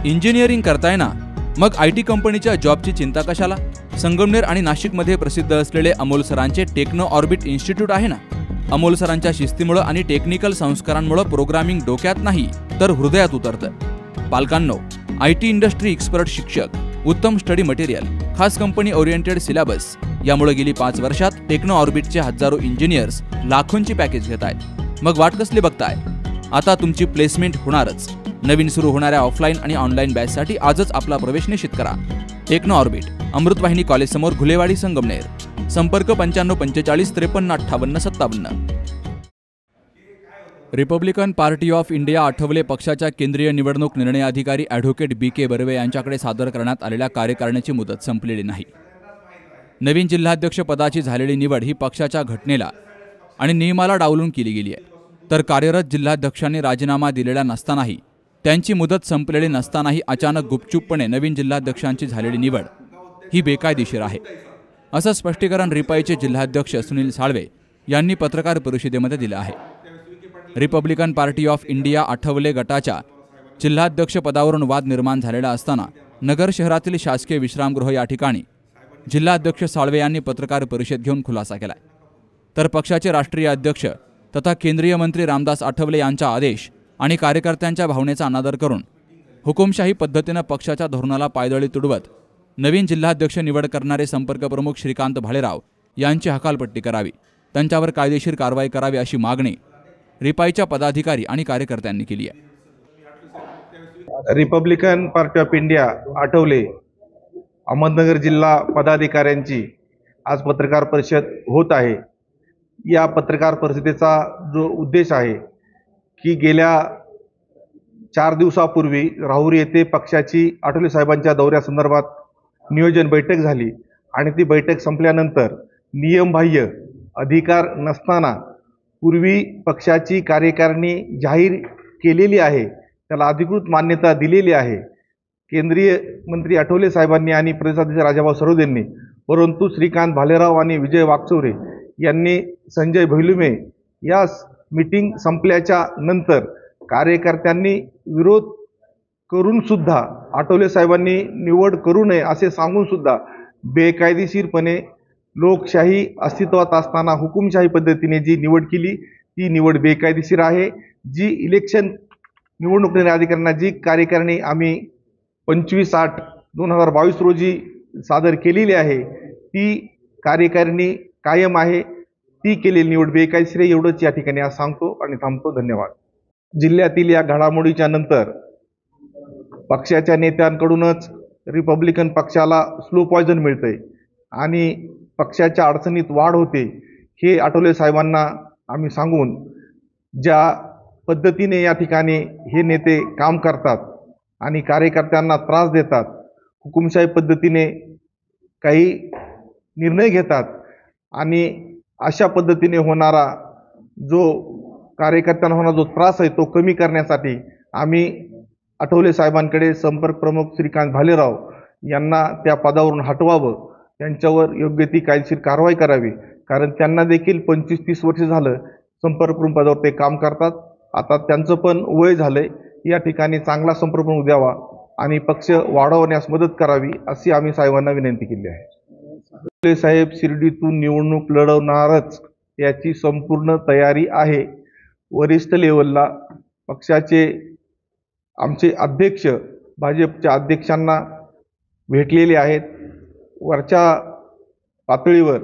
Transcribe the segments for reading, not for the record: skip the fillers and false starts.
Engineering करताय ना, मग IT कंपनीच्या जॉबची चिंता कशाला? संगमनेर आणि नाशिकमध्ये प्रसिद्ध असलेले अमोल सरांचे टेक्नो ऑर्बिट इन्स्टिट्यूट आहे ना. अमोल सरांच्या शिस्तीमुळे आणि टेक्निकल संस्कारांमुळे प्रोग्रामिंग डोक्यात नाही तर हृदयात उतरतं. पालकांनो, IT इंडस्ट्री एक्सपर्ट शिक्षक, उत्तम स्टडी मटेरियल, खास कंपनी ओरिएंटेड सिलेबस यामुळे गेली 5 वर्षात टेक्नो ऑर्बिटचे हजारो इंजिनियर्स लाखोंची पॅकेज घेत आहेत. मग वाट कसली बघताय? आता तुमची प्लेसमेंट होणारच. नवीन सुरू होणाऱ्या ऑफलाईन आणि ऑनलाईन बॅचसाठी आजच आपला प्रवेश निश्चित करा. टेक्नो ऑर्बिट, अमृतवाहिनी कॉलेज समोर, घुलेवाडी, संगमनेर. संपर्क 95 45 53 58 57. Republican party of India Athawale पक्षाच्या केंद्रीय निवडणूक निर्णय अधिकारी ॲडव्होकेट BK बर्वे यांच्याकडे सादर करण्यात आलेल्या कार्यकारिणीची मुदत संपलेली नाही. नवीन जिल्हाध्यक्ष पदाची झालेली निवड ही पक्षाच्या घटनेला आणि नियमाला डावलून केली गेली आहे. तर कार्यरत जिल्हाध्यक्षांनी राजीनामा दिलेला नसतानाही, त्यांची मुदत संपलेली नसतानाही अचानक गुपचूपपणे नवीन जिल्हाध्यक्षांची झालेली निवड ही बेकायदेशीर आहे, असं स्पष्टीकरण रिपाईचे जिल्हाध्यक्ष सुनील साळवे यांनी पत्रकार परिषदेमध्ये दिलं आहे. Republican party of India Athawale गटाच्या जिल्हाध्यक्ष पदावरून वाद निर्माण झालेला असताना नगर शहरातील शासकीय विश्रामगृह या ठिकाणी जिल्हाध्यक्ष साळवे यांनी पत्रकार परिषद घेऊन खुलासा केला. तर पक्षाचे राष्ट्रीय अध्यक्ष तथा केंद्रीय मंत्री रामदास आठवले यांचा आदेश आणि कार्यकर्त्यांच्या भावनेचा अनादर करून हुकुमशाही पद्धतीनं पक्षाच्या धोरणाला पायदळी तुडवत नवीन जिल्हाध्यक्ष निवड करणारे संपर्क प्रमुख श्रीकांत भालेराव यांची हकालपट्टी करावी, त्यांच्यावर कायदेशीर कारवाई करावी अशी मागणी रिपाईच्या पदाधिकारी आणि कार्यकर्त्यांनी केली आहे. Republican party of India Athawale Ahmednagar जिल्हा पदाधिकाऱ्यांची आज पत्रकार परिषद होत आहे. या पत्रकार परिषदेचा जो उद्देश आहे की गेल्या 4 दिवसापूर्वी राहुरी येथे पक्षाची आठवले साहेबांच्या दौऱ्यासंदर्भात नियोजन बैठक झाली आणि ती बैठक संपल्यानंतर नियमबाह्य अधिकार नसताना पूर्वी पक्षाची कार्यकारिणी जाहीर केलेली आहे, त्याला अधिकृत मान्यता दिलेली आहे केंद्रीय मंत्री आठवले साहेबांनी आणि प्रदेशाध्यक्ष राजाभाऊ सरोदेंनी, परंतु श्रीकांत भालेराव आणि विजय वाकचौरे यांनी संजय भैलुमे या मीटिंग संपल्याच्या नंतर कार्यकर्त्यांनी विरोध करून सुद्धा आठवले साहेबांनी निवड करू नये असे सांगून सुद्धा बेकायदेशीरपणे लोकशाही अस्तित्वात असताना हुकुमशाही पद्धतीने जी निवड केली ती निवड बेकायदेशीर आहे. जी इलेक्शन निवडणूक निर्णय अधिकाऱ्यांना जी कार्यकारिणी आम्ही 25/8/2022 रोजी सादर केलेली आहे ती कार्यकारिणी कायम आहे. ती केलेली निवड बेकायदेशीर आहे एवढंच या ठिकाणी आज सांगतो आणि थांबतो. धन्यवाद. जिल्ह्यातील या घडामोडीच्या नंतर पक्षाच्या नेत्यांकडूनच रिपब्लिकन पक्षाला स्लो पॉयझन मिळतंय आणि पक्षाच्या अडचणीत वाढ होते हे आठवले साहेबांना आम्ही सांगून ज्या पद्धतीने या ठिकाणी हे नेते काम करतात आणि कार्यकर्त्यांना त्रास देतात, हुकुमशाही पद्धतीने काही निर्णय घेतात आणि अशा पद्धतीने होणारा जो कार्यकर्त्यांना होणारा जो त्रास आहे तो कमी करण्यासाठी आम्ही आठवले साहेबांकडे संपर्क प्रमुख श्रीकांत भालेराव यांना त्या पदावरून हटवावं, त्यांच्यावर योग्य ती कायदेशीर कारवाई करावी, कारण त्यांना देखील 25-30 वर्ष झालं संपर्क प्रमुख पदावर ते काम करतात. आता त्यांचं पण वय झालंय, या ठिकाणी चांगला संपर्क प्रमुख द्यावा आणि पक्ष वाढवण्यास मदत करावी अशी आम्ही साहेबांना विनंती केली आहे. आठवले साहेब शिर्डीतून निवडणूक लढवणारच याची संपूर्ण तयारी आहे. वरिष्ठ लेवलला पक्षाचे आमचे अध्यक्ष भाजपच्या अध्यक्षांना भेटलेले आहेत. वरच्या पातळीवर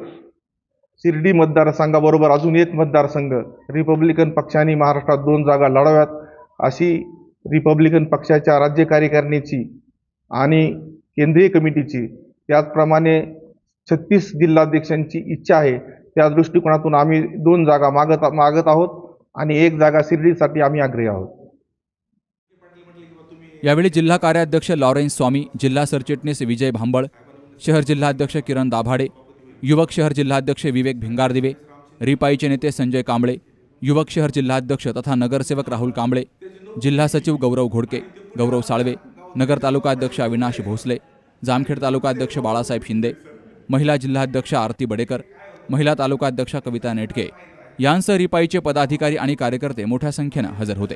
शिर्डी मतदारसंघाबरोबर अजून एक मतदारसंघ रिपब्लिकन पक्षाने महाराष्ट्रात 2 जागा लढाव्यात अशी रिपब्लिकन पक्षाच्या राज्य कार्यकारिणीची आणि केंद्रीय कमिटीची, त्याचप्रमाणे 36 जिल्हाध्यक्षांची इच्छा आहे. त्या दृष्टिकोनातून आम्ही 2 जागा मागत आहोत आणि 1 जागा शिर्डीसाठी आम्ही आग्रही आहोत. यावेळी जिल्हा कार्याध्यक्ष लॉरेन्स स्वामी, जिल्हा सरचिटणीस विजय भांबळ, शहर जिल्हाध्यक्ष किरण दाभाडे, युवक शहर जिल्हाध्यक्ष विवेक भिंगारदिवे, रिपाईचे नेते संजय कांबळे, युवक शहर जिल्हाध्यक्ष तथा नगरसेवक राहुल कांबळे, जिल्हा सचिव गौरव घोडके, गौरव साळवे, नगर तालुकाध्यक्ष अविनाश भोसले, जामखेड तालुकाध्यक्ष बाळासाहेब शिंदे, महिला जिल्हाध्यक्ष आरती बडेकर, महिला तालुकाध्यक्ष कविता नेटके यांसह रिपाईचे पदाधिकारी आणि कार्यकर्ते मोठ्या संख्येने हजर होते.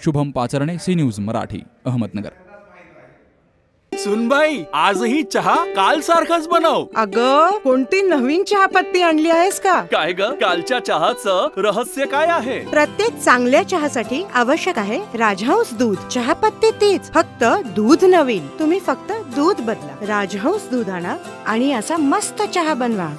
Shubham Pacharne, C news Marathi, Ahmednagar. सुनबाई, आजही चहा काल सारखाच बनव. अगं, कोणती नवीन चहापत्ती आणली आहेस का? काय ग, कालच्या चहाचं रहस्य काय आहे? प्रत्येक चांगल्या चहासाठी आवश्यक आहे राजहंस दूध. चहापत्ती तीच, फक्त दूध नवीन. तुम्ही फक्त दूध बदला. राजहंस दूध आणा आणि असा मस्त चहा बनवा.